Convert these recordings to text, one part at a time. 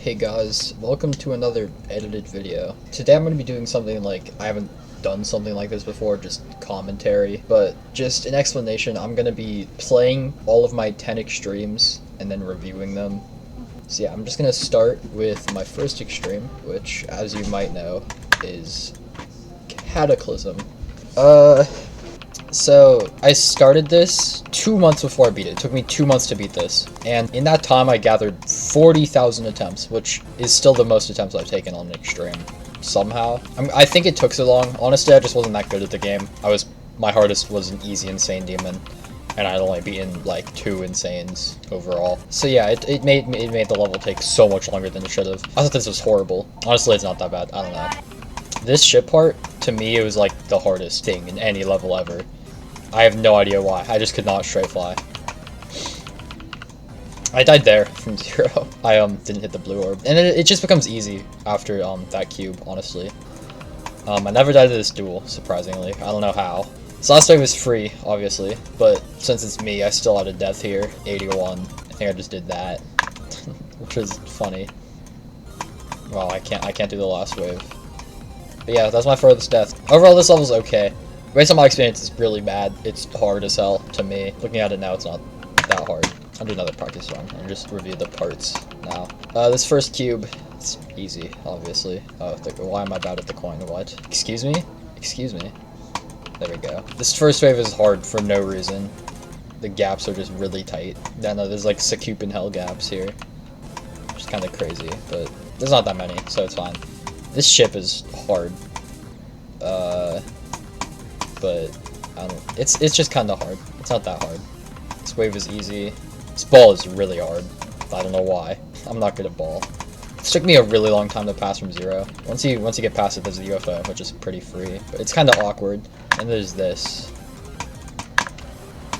Hey guys, welcome to another edited video. Today I'm going to be doing something like, I haven't done something like this before, just commentary, but just an explanation. I'm going to be playing all of my 10 extremes and then reviewing them. So yeah, I'm just going to start with my first extreme, which, as you might know, is Cataclysm. So I started this 2 months before I beat it. It took me 2 months to beat this, and in that time I gathered 40,000 attempts, which is still the most attempts I've taken on an extreme. Somehow, I think it took so long. Honestly, I just wasn't that good at the game. My hardest was an easy insane demon, and I'd only beaten like 2 insanes overall. So yeah, it made the level take so much longer than it should have. I thought this was horrible. Honestly, it's not that bad. I don't know. This ship part, to me, it was like the hardest thing in any level ever. I have no idea why. I just could not straight fly. I died there from 0. I didn't hit the blue orb. And it just becomes easy after that cube, honestly. I never died to this duel, surprisingly. I don't know how. This last wave was free, obviously, but since it's me, I still had a death here. 81. I think I just did that. Which is funny. Well, I can't do the last wave. But yeah, that's my furthest death. Overall, this level's okay. Based on my experience, it's really bad. It's hard as hell to me. Looking at it now, it's not that hard. I'll do another practice run and just review the parts now. This first cube, it's easy, obviously. Oh, why am I bad at the coin? What? Excuse me? Excuse me. There we go. This first wave is hard for no reason. The gaps are just really tight. Yeah, no, there's like Sakup and Hell gaps here. Which is kind of crazy, but there's not that many, so it's fine. This ship is hard. But I don't. It's just kind of hard. It's not that hard. This wave is easy. This ball is really hard. I don't know why. I'm not good at ball. It took me a really long time to pass from 0. Once you get past it, there's a UFO, which is pretty free, but it's kind of awkward. And there's this.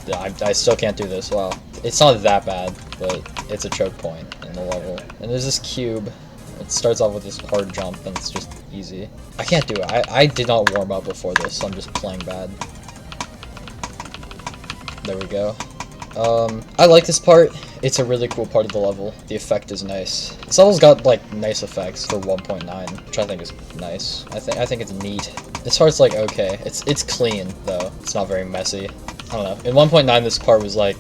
Yeah, I still can't do this. Wow. It's not that bad, but it's a choke point in the level. And there's this cube. It starts off with this hard jump, and it's just easy. I can't do it. I did not warm up before this, so I'm just playing bad. There we go. I like this part. It's a really cool part of the level. The effect is nice. This level's got, like, nice effects for 1.9, which I think is nice. I think it's neat. This part's, like, okay. It's clean, though. It's not very messy. I don't know. In 1.9, this part was, like,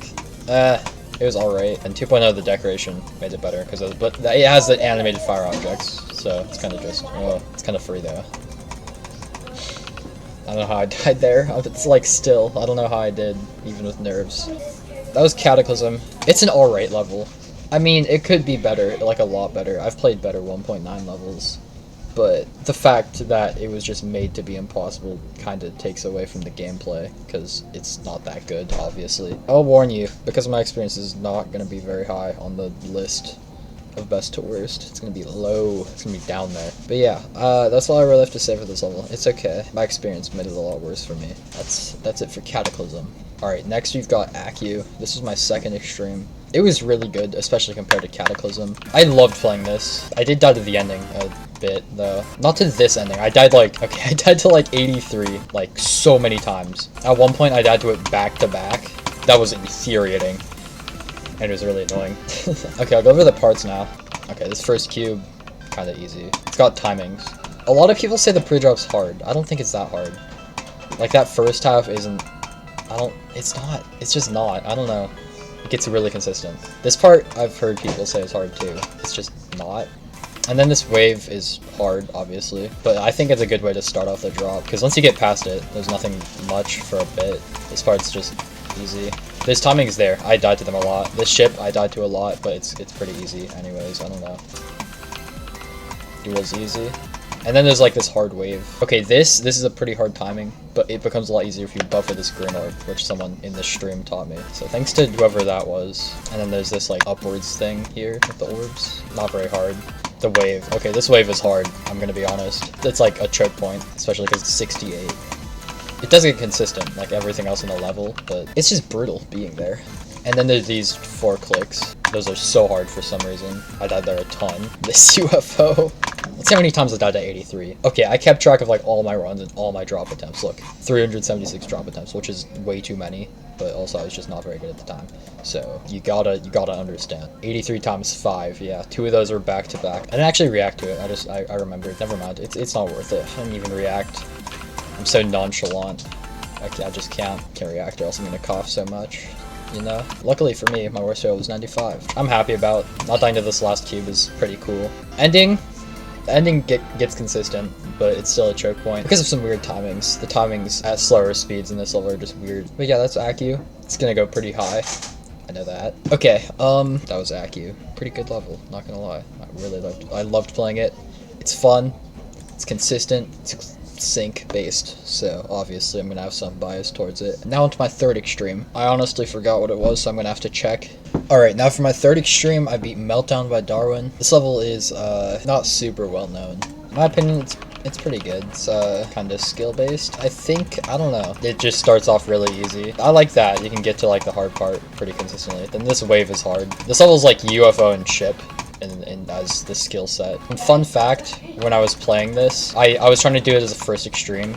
it was alright, and 2.0 the decoration made it better, but it has the animated fire objects, so it's kind of just, it's kind of free though. I don't know how I died there. It's like still, I don't know how I did, even with nerves. That was Cataclysm. It's an alright level. I mean, it could be better, like a lot better. I've played better 1.9 levels. But the fact that it was just made to be impossible kind of takes away from the gameplay, because it's not that good, obviously. I'll warn you, because my experience is not going to be very high on the list of best to worst. It's going to be low. It's going to be down there. But yeah, that's all I really have to say for this level. It's okay. My experience made it a lot worse for me. That's it for Cataclysm. Alright, next we've got Acu. This is my second extreme. It was really good, especially compared to Cataclysm. I loved playing this. I did die to the ending a bit, though. Not to this ending. I died to like 83, like so many times. At one point, I died to it back to back. That was infuriating. And it was really annoying. Okay, I'll go over the parts now. Okay, this first cube, kind of easy. It's got timings. A lot of people say the pre-drop's hard. I don't think it's that hard. Like, that first half isn't... It's just not. I don't know. It gets really consistent. This part, I've heard people say is hard too. It's just not. And then this wave is hard, obviously. But I think it's a good way to start off the drop, because once you get past it, there's nothing much for a bit. This part's just easy. This timing is there. I died to them a lot. This ship, I died to a lot, but it's pretty easy anyways. I don't know. Duel's easy. And then there's like this hard wave. Okay, this is a pretty hard timing, but it becomes a lot easier if you buffer this green orb, which someone in this stream taught me. So thanks to whoever that was. And then there's this like upwards thing here with the orbs. Not very hard. The wave. Okay, this wave is hard, I'm gonna be honest. It's like a choke point, especially because it's 68. It does get consistent, like everything else in the level, but it's just brutal being there. And then there's these 4 clicks. Those are so hard for some reason. I died there a ton. This UFO. See how many times I died at 83. Okay, I kept track of like all my runs and all my drop attempts. Look, 376 drop attempts, which is way too many, but also I was just not very good at the time. So you gotta understand. 83 times 5, yeah, 2 of those are back to back. I didn't actually react to it. I remembered. Never mind. It's not worth it. I didn't even react. I'm so nonchalant. I just can't react or else I'm gonna cough so much. You know? Luckily for me, my worst fail was 95. I'm happy about not dying to this last cube is pretty cool. The ending gets consistent, but it's still a choke point because of some weird timings. The timings at slower speeds in this level are just weird. But yeah, that's Accu. It's gonna go pretty high. I know that. Okay, that was Accu. Pretty good level, not gonna lie. I loved playing it. It's fun. It's consistent. It's sync based, so obviously I'm gonna have some bias towards it. Now onto my third extreme. I honestly forgot what it was, so I'm gonna have to check. Alright, now for my third extreme, I beat Meltdown by Darwin. This level is not super well known. In my opinion, it's pretty good. It's kind of skill based. I don't know. It just starts off really easy. I like that. You can get to like the hard part pretty consistently. Then this wave is hard. This level is like UFO and ship. And as the skill set. And fun fact, when I was playing this, I was trying to do it as a first extreme,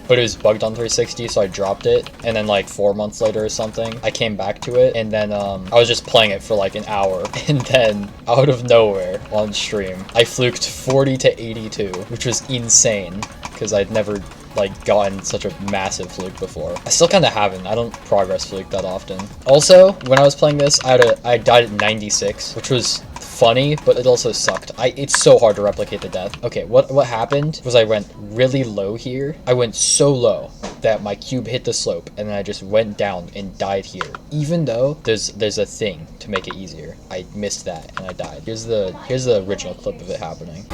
but it was bugged on 360, so I dropped it. And then like 4 months later or something, I came back to it, and then I was just playing it for like an hour, and then out of nowhere on stream, I fluked 40 to 82, which was insane because I'd never like gotten such a massive fluke before. I still kind of haven't. I don't progress fluke that often. Also, when I was playing this, I died at 96, which was funny, but it also sucked. It's so hard to replicate the death. Okay, what happened was I went really low here. I went so low that my cube hit the slope, and then I just went down and died here. Even though there's a thing to make it easier, I missed that and I died. Here's the original clip of it happening.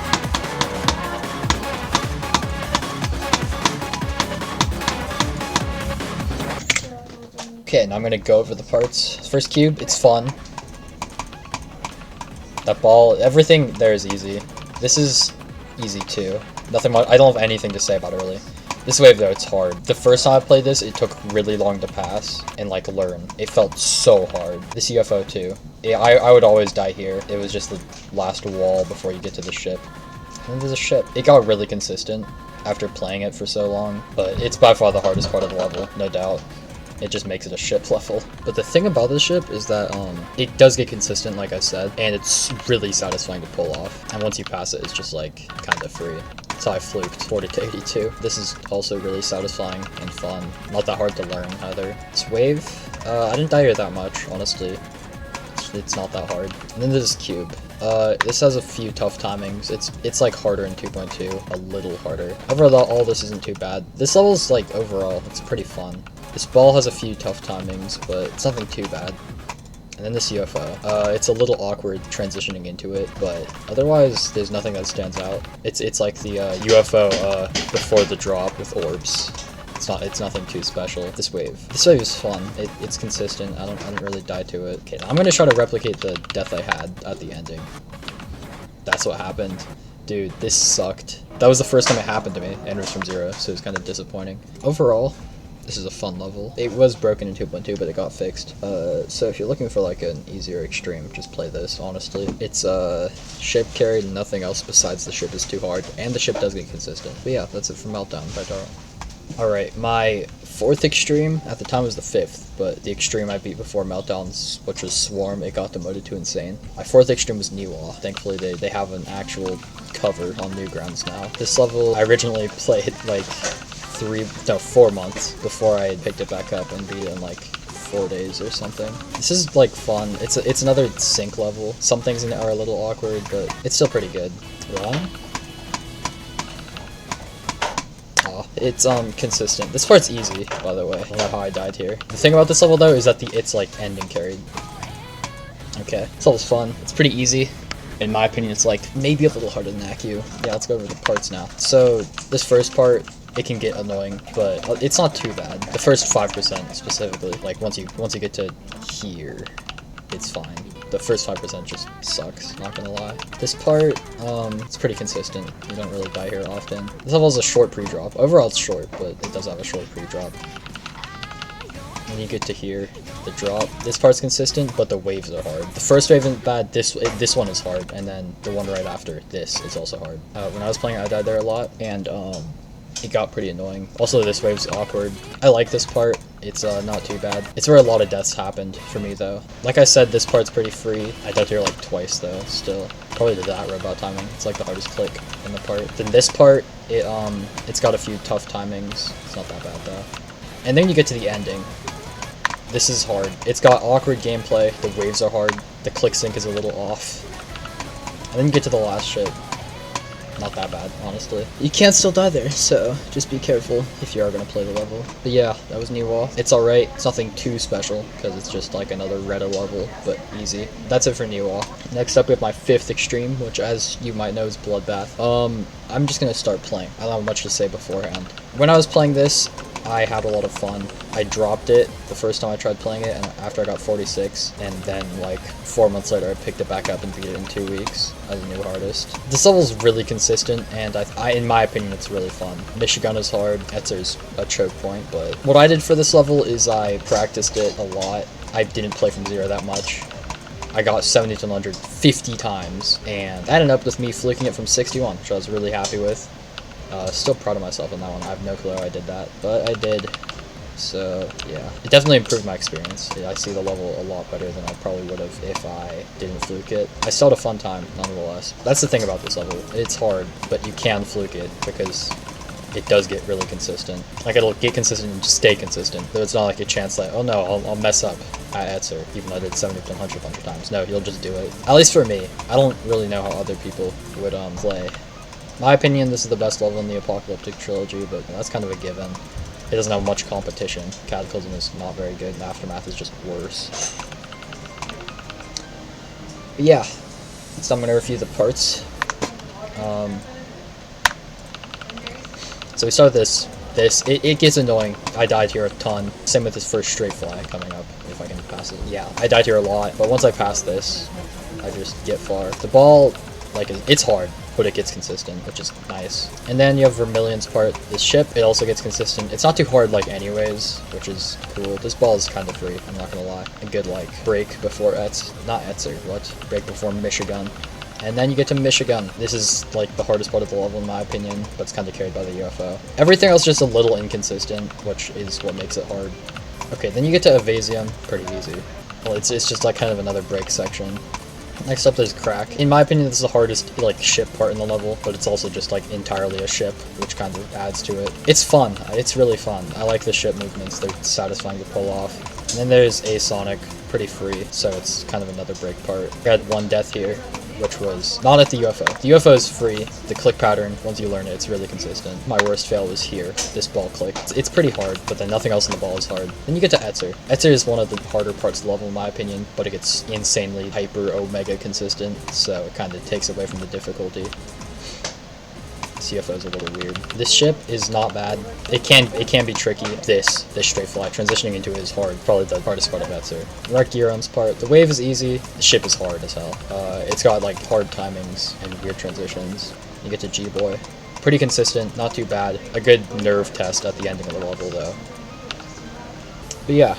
Okay, now I'm gonna go over the parts. First cube, it's fun. That ball, everything there is easy. This is easy too. Nothing much. I don't have anything to say about it really. This wave though, it's hard. The first time I played this, it took really long to pass and like learn. It felt so hard. This UFO too. I would always die here. It was just the last wall before you get to the ship. And then there's a ship. It got really consistent after playing it for so long, but it's by far the hardest part of the level, no doubt. It just makes it a ship level. But the thing about this ship is that it does get consistent, like I said, and it's really satisfying to pull off. And once you pass it, it's just like kind of free. So I fluked 40 to 82. This is also really satisfying and fun. Not that hard to learn either. This wave, I didn't die here that much, honestly. It's not that hard. And then there's this cube. This has a few tough timings. It's like harder in 2.2, a little harder. Overall, all this isn't too bad. This level's like overall, it's pretty fun. This ball has a few tough timings, but it's nothing too bad. And then this UFO. It's a little awkward transitioning into it, but otherwise there's nothing that stands out. It's like the UFO before the drop with orbs. It's nothing too special. This wave is fun. It's consistent. I don't really die to it. Okay, I'm gonna try to replicate the death I had at the ending. That's what happened. Dude, this sucked. That was the first time it happened to me, and it was from 0, so it was kind of disappointing. Overall, this is a fun level. It was broken in 2.2, but it got fixed. So if you're looking for like an easier extreme, just play this, honestly. It's ship carried and nothing else besides the ship is too hard, and the ship does get consistent. But yeah, that's it for Meltdown by Darwin. Alright, my fourth extreme, at the time was the 5th, but the extreme I beat before Meltdowns, which was Swarm, it got demoted to Insane. My fourth extreme was Niwa. Thankfully they have an actual cover on Newgrounds now. This level, I originally played like 4 months before I picked it back up and beat it in like 4 days or something. This is like fun. It's another sync level. Some things in it are a little awkward, but it's still pretty good. Run. It's consistent. This part's easy, by the way. I don't know how I died here. The thing about this level though is that it's like ending carried. Okay, this level's fun. It's pretty easy. In my opinion, it's like maybe a little harder than Accu. Yeah, let's go over the parts now. So this first part, it can get annoying, but it's not too bad. The first 5% specifically, like once you get to here, it's fine. The first 5% just sucks, not gonna lie. This part, it's pretty consistent. You don't really die here often. This level is a short pre-drop. Overall it's short, but it does have a short pre-drop. and you get to hear the drop. This part's consistent, but the waves are hard. The first wave isn't bad, this one is hard, and then the one right after this is also hard. When I was playing, I died there a lot, and it got pretty annoying. Also, this wave's awkward. I like this part. It's not too bad. It's where a lot of deaths happened for me, though. Like I said, this part's pretty free. I died here like twice, though, still. Probably did that robot timing. It's like the hardest click in the part. Then this part, it's got a few tough timings. It's not that bad, though. And then you get to the ending. This is hard. It's got awkward gameplay. The waves are hard. The click sync is a little off. And then you get to the last shit. Not that bad, honestly. You can still die there, so just be careful if you are going to play the level. But yeah, that was New Wall. It's alright. It's nothing too special, because it's just like another Retta level, but easy. That's it for New Wall. Next up, we have my 5th extreme, which, as you might know, is Bloodbath. I'm just going to start playing. I don't have much to say beforehand. When I was playing this, I had a lot of fun. I dropped it the first time I tried playing it, and after I got 46, and then like 4 months later I picked it back up and beat it in 2 weeks as a new hardest. This level's really consistent, and in my opinion, it's really fun. Michigan is hard, Etzer's a choke point, but what I did for this level is I practiced it a lot. I didn't play from zero that much. I got 70 to 100 50 times, and that ended up with me fluking it from 61, which I was really happy with. Still proud of myself on that one. I have no clue how I did that, but I did. So, yeah. It definitely improved my experience. I see the level a lot better than I probably would have if I didn't fluke it. I still had a fun time, nonetheless. That's the thing about this level. It's hard, but you can fluke it, because it does get really consistent. Like, it'll get consistent and just stay consistent. So it's not like a chance like, oh no, I'll mess up at Etzer, even though I did 70 to 100 a bunch of times. No, you'll just do it. At least for me. I don't really know how other people would play. My opinion, this is the best level in the Apocalyptic Trilogy, but that's kind of a given. It doesn't have much competition. Cataclysm is not very good, and Aftermath is just worse. But yeah, so I'm going to review the parts. So we start this. It gets annoying. I died here a ton. Same with this first straight fly coming up, if I can pass it. Yeah, I died here a lot, but once I pass this, I just get far. The ball, like, it's hard, but it gets consistent, which is nice. And then you have Vermilion's part, this ship, it also gets consistent. It's not too hard, like, anyways, which is cool. This ball is kind of free, I'm not gonna lie. A good, like, break before not Etzer, what? Break before Michigan. And then you get to Michigan. This is, like, the hardest part of the level, in my opinion, but it's kind of carried by the UFO. Everything else is just a little inconsistent, which is what makes it hard. Okay, then you get to Evasium, pretty easy. Well, it's just, like, kind of another break section. Next up, there's Crack. In my opinion, this is the hardest, like, ship part in the level, but it's also just, like, entirely a ship, which kind of adds to it. It's fun. It's really fun. I like the ship movements. They're satisfying to pull off. And then there's Asonic, pretty free, so it's kind of another break part. I had one death here, which was not at the UFO. The UFO is free. The click pattern, once you learn it, it's really consistent. My worst fail was here, this ball click. It's pretty hard, but then nothing else in the ball is hard. Then you get to Etzer. Etzer is one of the harder parts of the level, in my opinion, but it gets insanely hyper omega consistent, so it kind of takes away from the difficulty. CFO is a little weird. This ship is not bad. It can be tricky. This straight fly, transitioning into it is hard. Probably the hardest part of Etzer. Rakgiron's part, the wave is easy. The ship is hard as hell. It's got like hard timings and weird transitions. You get to G-Boy. Pretty consistent, not too bad. A good nerve test at the ending of the level though. But yeah,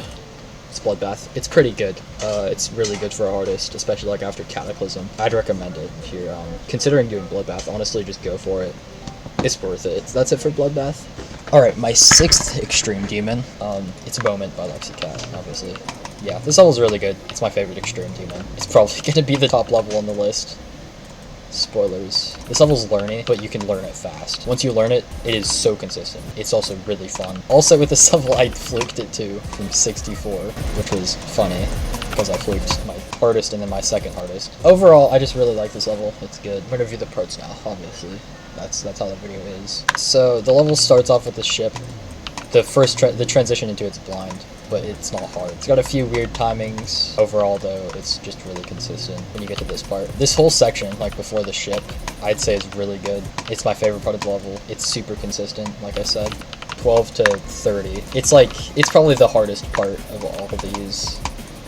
it's Bloodbath. It's pretty good. It's really good for a hardest, especially like after Cataclysm. I'd recommend it if you're considering doing Bloodbath. Honestly, just go for it. It's worth it. That's it for Bloodbath. Alright, my 6th Extreme Demon. It's Moment by Lexicat, obviously. Yeah, this level's really good. It's my favorite Extreme Demon. It's probably gonna be the top level on the list. Spoilers. This level's learning, but you can learn it fast. Once you learn it, it is so consistent. It's also really fun. Also with this level, I fluked it too, from 64, which was funny, because I fluked my hardest and then my second hardest. Overall, I just really like this level. It's good. I'm gonna review the parts now, obviously. That's how the video is. So, the level starts off with the ship. The transition into it's blind, but it's not hard. It's got a few weird timings. Overall, though, it's just really consistent when you get to this part. This whole section, like before the ship, I'd say is really good. It's my favorite part of the level. It's super consistent, like I said. 12 to 30. It's probably the hardest part of all of these.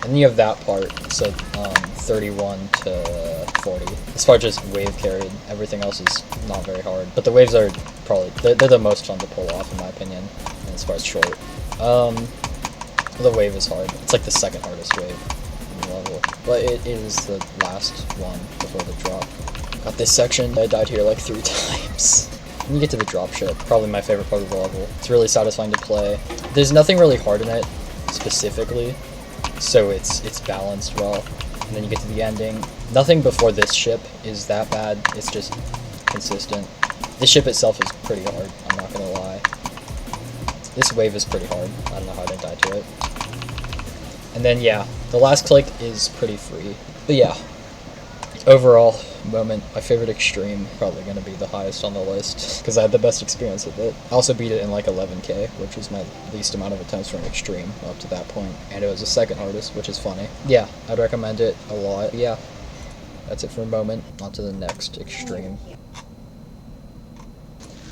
And then you have that part, so 31 to 40. This part just wave carried. Everything else is not very hard. But the waves are probably, they're the most fun to pull off in my opinion. And this part's short. The wave is hard. It's like the second hardest wave in the level. But it is the last one before the drop. Got this section. I died here like 3 times. When you get to the drop ship, probably my favorite part of the level. It's really satisfying to play. There's nothing really hard in it, specifically, so it's balanced well. And then you get to the ending. Nothing before this ship is that bad. It's just consistent. This ship itself is pretty hard, I'm not gonna lie. This wave is pretty hard. I don't know how I didn't die to it. And then, yeah, the last click is pretty free. But yeah, overall, Moment, my favorite extreme, probably going to be the highest on the list, because I had the best experience with it. I also beat it in like 11k, which was my least amount of attempts for an extreme up to that point, and it was the second hardest, which is funny. Yeah, I'd recommend it a lot. Yeah, that's it for Moment. On to the next extreme.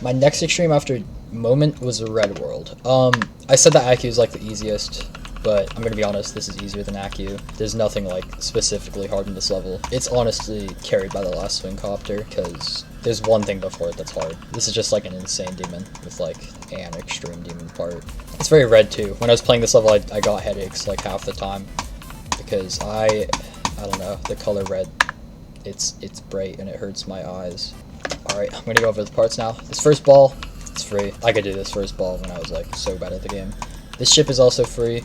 My next extreme after Moment was Red World. I said that Accu is like the easiest, but I'm gonna be honest, this is easier than Accu. There's nothing like specifically hard in this level. It's honestly carried by the last swing copter, because there's one thing before it that's hard. This is just like an insane demon with like an extreme demon part. It's very red too. When I was playing this level, I got headaches like half the time, because I don't know, the color red, it's bright and it hurts my eyes. Alright, I'm gonna go over the parts now. This first ball, it's free. I could do this first ball when I was like so bad at the game. This ship is also free.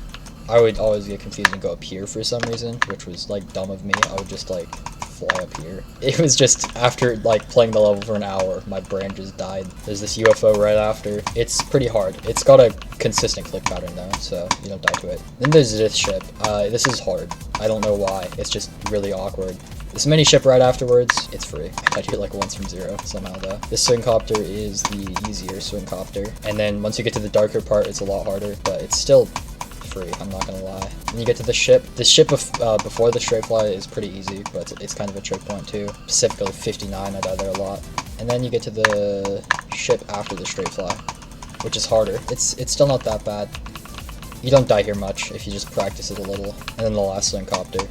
I would always get confused and go up here for some reason, which was like dumb of me. I would just like fly up here. It was just after like playing the level for an hour, my brain just died. There's this UFO right after. It's pretty hard. It's got a consistent click pattern though, so you don't die to it. Then there's this ship. This is hard. I don't know why. It's just really awkward. This mini ship right afterwards, it's free. I died here like once from 0 somehow though. This swing copter is the easier swing copter. And then once you get to the darker part, it's a lot harder, but it's still free, I'm not gonna lie. When you get to the ship before the straight fly is pretty easy, but it's kind of a choke point too. Specifically 59, I die there a lot. And then you get to the ship after the straight fly, which is harder. It's still not that bad. You don't die here much if you just practice it a little. And then the last swing copter.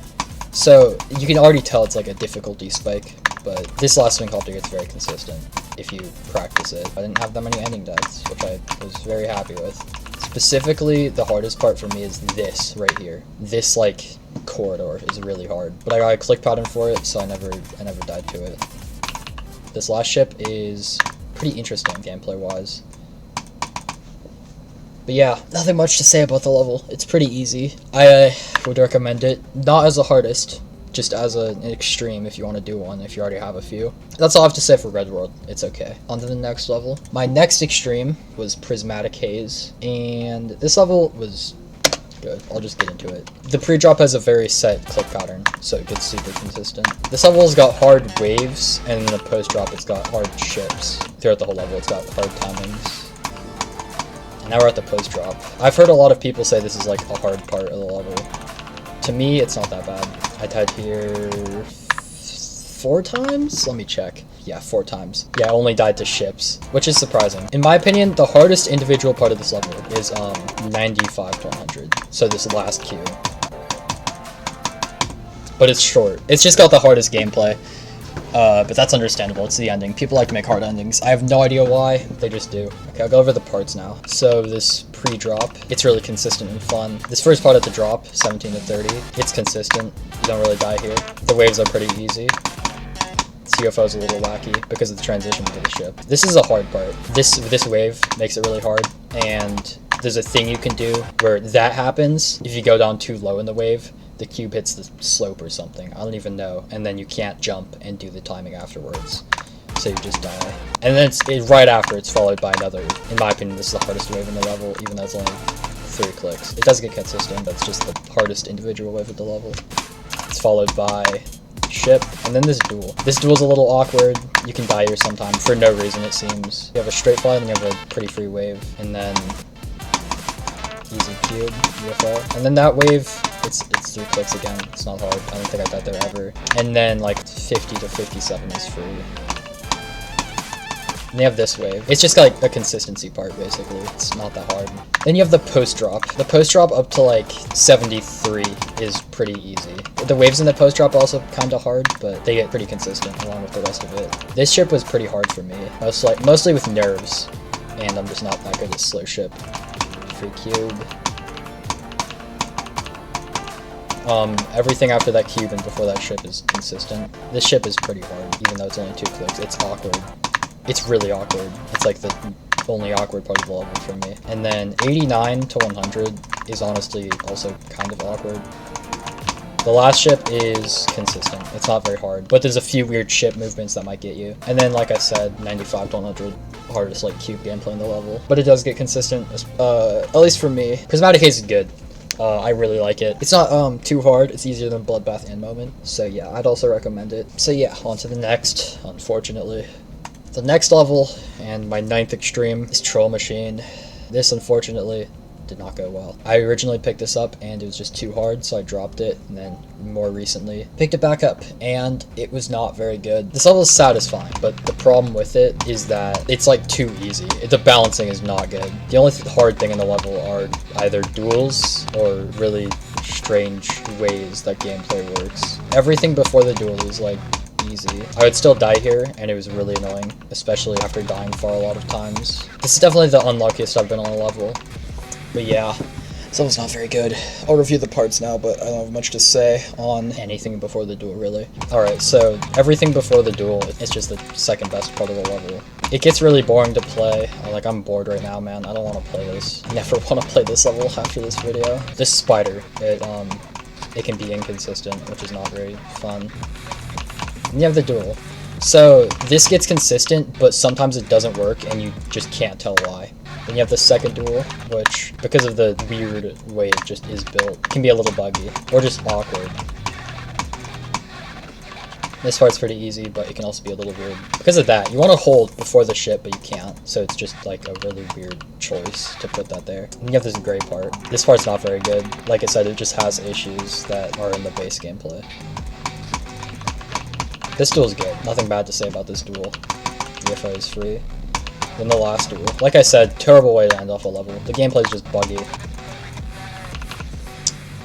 So you can already tell it's like a difficulty spike, but this last swing copter gets very consistent if you practice it. I didn't have that many ending deaths, which I was very happy with. Specifically, the hardest part for me is this right here. This like corridor is really hard, but I got a click pattern for it, so I never died to it. This last ship is pretty interesting gameplay wise. But yeah, nothing much to say about the level. It's pretty easy. I would recommend it, not as the hardest, just as an extreme if you want to do one, if you already have a few. That's all I have to say for Red World. It's okay. On to the next level. My next extreme was Prismatic Haze, and this level was good. I'll just get into it. The pre-drop has a very set click pattern, so it gets super consistent. This level's got hard waves, and in the post-drop it's got hard ships. Throughout the whole level it's got hard timings. And now we're at the post-drop. I've heard a lot of people say this is like a hard part of the level. To me, it's not that bad. I died here 4 times? Let me check. Yeah, 4 times. Yeah, I only died to ships, which is surprising. In my opinion, the hardest individual part of this level is 95 to 100. So this last queue. But it's short. It's just got the hardest gameplay. But that's understandable. It's the ending. People like to make hard endings. I have no idea why. They just do. Okay, I'll go over the parts now. So this pre-drop, it's really consistent and fun. This first part at the drop, 17 to 30, it's consistent. You don't really die here. The waves are pretty easy. CFO is a little wacky because of the transition to the ship. This is a hard part. This wave makes it really hard, and there's a thing you can do where that happens. If you go down too low in the wave, the cube hits the slope or something. I don't even know. And then you can't jump and do the timing afterwards. So you just die. And then right after, it's followed by another. In my opinion, this is the hardest wave in the level, even though it's only 3 clicks. It does get consistent. That's just the hardest individual wave of the level. It's followed by ship, and then this duel. This duel's a little awkward. You can die here sometime for no reason, it seems. You have a straight fly, and you have a pretty free wave, and then easy cube, UFO. And then that wave, it's 3 clicks again. It's not hard. I don't think I died there ever. And then like 50 to 57 is free. And you have this wave. It's just like a consistency part, basically. It's not that hard. Then you have the post-drop. The post-drop up to like 73 is pretty easy. The waves in the post-drop are also kind of hard, but they get pretty consistent along with the rest of it. This ship was pretty hard for me. Mostly with nerves, and I'm just not that good at slow ship. Free cube. Everything after that cube and before that ship is consistent. This ship is pretty hard, even though it's only 2 clicks. It's awkward. It's really awkward. It's like the only awkward part of the level for me. And then 89 to 100 is honestly also kind of awkward. The last ship is consistent. It's not very hard, but there's a few weird ship movements that might get you. And then, like I said, 95 to 100, hardest like cube gameplay in the level. But it does get consistent, at least for me. Prismatic Haze is good. I really like it. It's not too hard. It's easier than Bloodbath and Moment. So yeah, I'd also recommend it. So yeah, on to the next, unfortunately. The next level, and my 9th extreme, is Troll Machine. This, unfortunately, did not go well. I originally picked this up and it was just too hard, so I dropped it, and then more recently picked it back up, and it was not very good. This level is satisfying, but the problem with it is that it's like too easy. The balancing is not good. The only hard thing in the level are either duels or really strange ways that gameplay works. Everything before the duel is like easy. I would still die here, and it was really annoying, especially after dying for a lot of times. This is definitely the unluckiest I've been on a level. But yeah, this level's not very good. I'll review the parts now, but I don't have much to say on anything before the duel, really. Alright, so everything before the duel is just the second best part of the level. It gets really boring to play. Like, I'm bored right now, man. I don't want to play this. I never want to play this level after this video. This spider, it can be inconsistent, which is not very fun. And you have the duel. So this gets consistent, but sometimes it doesn't work, and you just can't tell why. Then you have the second duel, which, because of the weird way it just is built, can be a little buggy, or just awkward. This part's pretty easy, but it can also be a little weird. Because of that, you want to hold before the ship, but you can't, so it's just like a really weird choice to put that there. And you have this gray part. This part's not very good. Like I said, it just has issues that are in the base gameplay. This duel is good. Nothing bad to say about this duel. UFO is free. Then the last duel. Like I said, terrible way to end off a level. The gameplay is just buggy.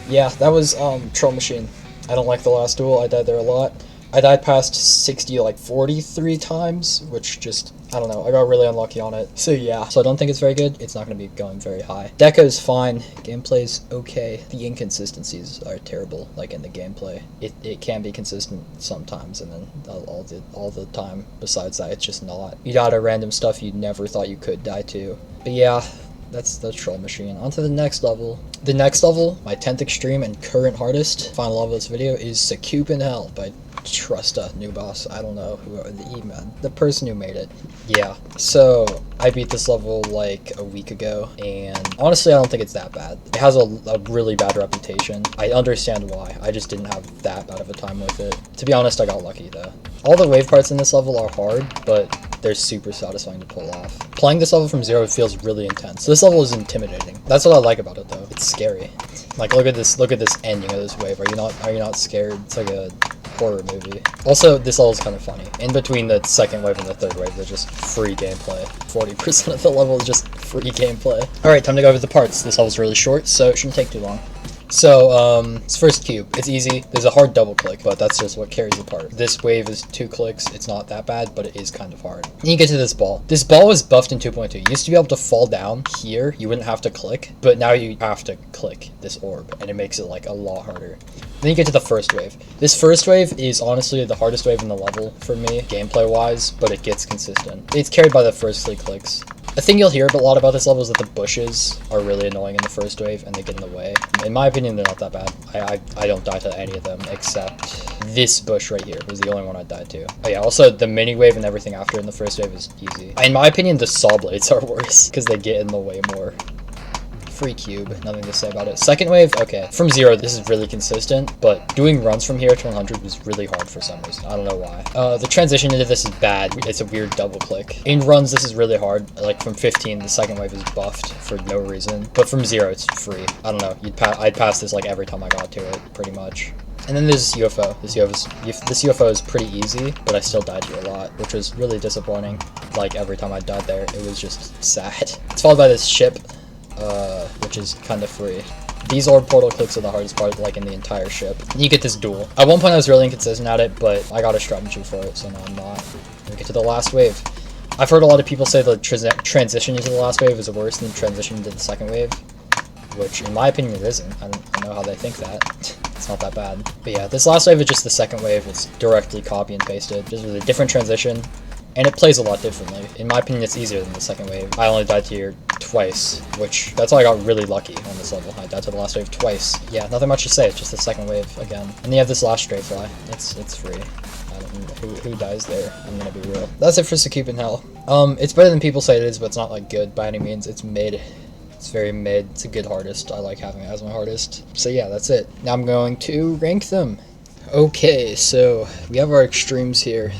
Yeah, that was Troll Machine. I don't like the last duel. I died there a lot. I died past 60 like 43 times, which just, I don't know, I got really unlucky on it. So yeah, so I don't think it's very good. It's not going to be going very high. Deco's fine. Gameplay's okay. The inconsistencies are terrible, like in the gameplay. It can be consistent sometimes, and then all the time besides that, it's just not. You die to random stuff you never thought you could die to. But yeah, that's the Troll Machine. On to the next level. The next level, my 10th extreme and current hardest, final level of this video, is Sakup in Hell by Trusta, new boss. I don't know who, the person who made it. Yeah, so I beat this level like a week ago, and honestly I don't think it's that bad. It has a really bad reputation. I understand why. I just didn't have that bad of a time with it. To be honest, I got lucky though. All the wave parts in this level are hard, but they're super satisfying to pull off. Playing this level from zero feels really intense. This level is intimidating. That's what I like about it though. It's scary. Like, look at this ending of this wave. Are you not scared? It's like a horror movie. Also, this level is kind of funny. In between the second wave and the third wave, there's just free gameplay. 40% of the level is just free gameplay. Alright, time to go over the parts. This level's really short, so it shouldn't take too long. So, it's first cube. It's easy. There's a hard double click, but that's just what carries the part. This wave is 2 clicks. It's not that bad, but it is kind of hard. Then you get to this ball. This ball was buffed in 2.2. You used to be able to fall down here. You wouldn't have to click, but now you have to click this orb, and it makes it like a lot harder. Then you get to the first wave. This first wave is honestly the hardest wave in the level for me, gameplay-wise, but it gets consistent. It's carried by the first 3 clicks. A thing you'll hear a lot about this level is that the bushes are really annoying in the first wave, and they get in the way. In my opinion, they're not that bad. I don't die to any of them, except this bush right here was the only one I died to. Oh yeah, also the mini wave and everything after in the first wave is easy. In my opinion, the saw blades are worse, because they get in the way more. Free cube, nothing to say about it. Second wave, okay. From 0, this is really consistent, but doing runs from here to 100 was really hard for some reason. I don't know why. The transition into this is bad. It's a weird double click. In runs, this is really hard. Like from 15, the second wave is buffed for no reason. But from 0, it's free. I don't know. I'd pass this like every time I got to it, pretty much. And then there's UFO. This UFO is pretty easy, but I still died here a lot, which was really disappointing. Like every time I died there, it was just sad. It's followed by this ship, which is kind of free. These orb portal clicks are the hardest part, like in the entire ship. And you get this duel. At one point I was really inconsistent at it, but I got a strategy for it, so now I'm not. We get to the last wave. I've heard a lot of people say the transition into the last wave is worse than transition into the second wave, which in my opinion it isn't. I don't know how they think that. It's it's not that bad. But yeah, this last wave is just the second wave. It's directly copy and pasted, just with a different transition. And it plays a lot differently. In my opinion, it's easier than the second wave. I only died to here twice, which, that's why I got really lucky on this level. I died to the last wave twice. Yeah, nothing much to say, it's just the second wave again. And you have this last stray fly. It's free. I don't know who dies there, I'm gonna be real. That's it for Sakub in Hell. It's better than people say it is, but it's not like good by any means. It's mid. It's very mid. It's a good hardest. I like having it as my hardest. So yeah, that's it. Now I'm going to rank them. Okay, so we have our extremes here.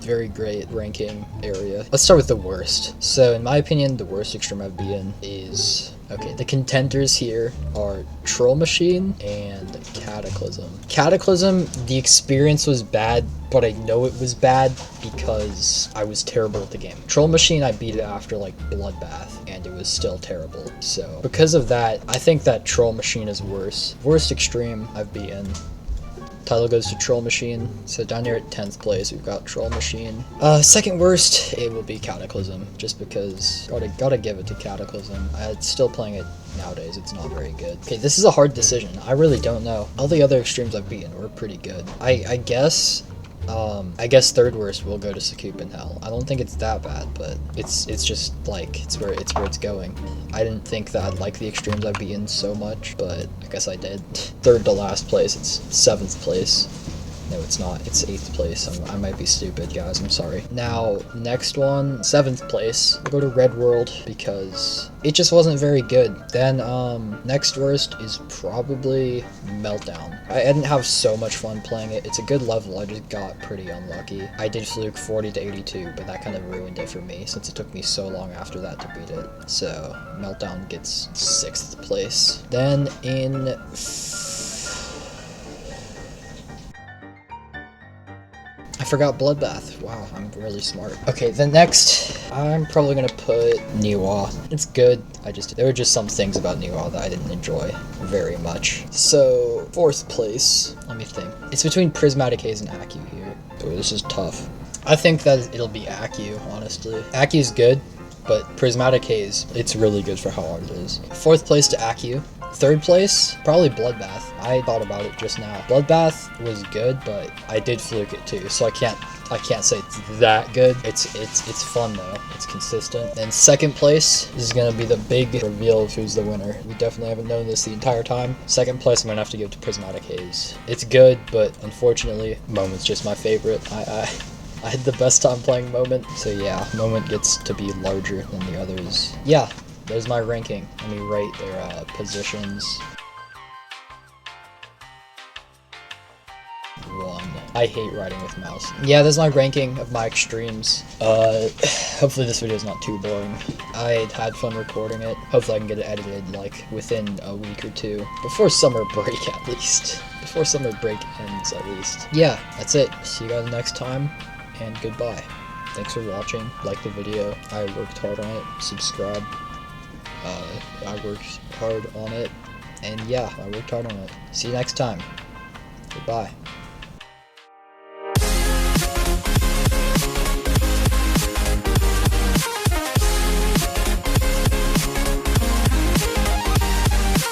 Very great ranking area. Let's start with the worst. So in my opinion, the worst extreme I'd be in is... Okay, the contenders here are Troll Machine and Cataclysm. Cataclysm, the experience was bad, but I know it was bad because I was terrible at the game. Troll Machine, I beat it after like Bloodbath, and it was still terrible. So because of that, I think that Troll Machine is worse. Worst extreme I've beaten. Title goes to Troll Machine. So down here at 10th place, we've got Troll Machine. Second worst, it will be Cataclysm, just because gotta give it to Cataclysm. I'm still playing it nowadays. It's not very good. Okay, this is a hard decision. I really don't know. All the other extremes I've beaten were pretty good. I guess third worst will go to Sakub in Hell. I don't think it's that bad, but it's just like it's where it's going. I didn't think that I'd like the extremes I've beaten so much, but I guess I did. Third to last place, it's 7th place. No, it's not. It's 8th place. I might be stupid, guys. I'm sorry. Now, next one, 7th place. We'll go to Red World because it just wasn't very good. Then, next worst is probably Meltdown. I didn't have so much fun playing it. It's a good level. I just got pretty unlucky. I did fluke 40 to 82, but that kind of ruined it for me since it took me so long after that to beat it. So, Meltdown gets 6th place. Then in... I forgot Bloodbath. Wow, I'm really smart. Okay, then next, I'm probably gonna put Niwa. It's good. There were just some things about Niwa that I didn't enjoy very much. So, 4th place, let me think. It's between Prismatic Haze and Accu here. Oh, this is tough. I think that it'll be Accu, honestly. Accu's good, but Prismatic Haze, it's really good for how hard it is. 4th place to Accu. 3rd place, probably Bloodbath. I thought about it just now. Bloodbath was good, but I did fluke it too, so I can't say it's that good. It's fun though. It's consistent. And 2nd place is gonna be the big reveal of who's the winner. We definitely haven't known this the entire time. 2nd place I'm gonna have to give to Prismatic Haze. It's good, but unfortunately, Moment's just my favorite. I had the best time playing Moment, so yeah, Moment gets to be larger than the others. Yeah. There's my ranking. Let me rate their positions. 1. I hate writing with mouse. Yeah, there's my ranking of my extremes. Hopefully this video is not too boring. I had fun recording it. Hopefully I can get it edited like within a week or 2. Before summer break at least. Before summer break ends at least. Yeah, that's it. See you guys next time, and goodbye. Thanks for watching. Like the video. I worked hard on it. Subscribe. I worked hard on it, and yeah, I worked hard on it. See you next time. Goodbye.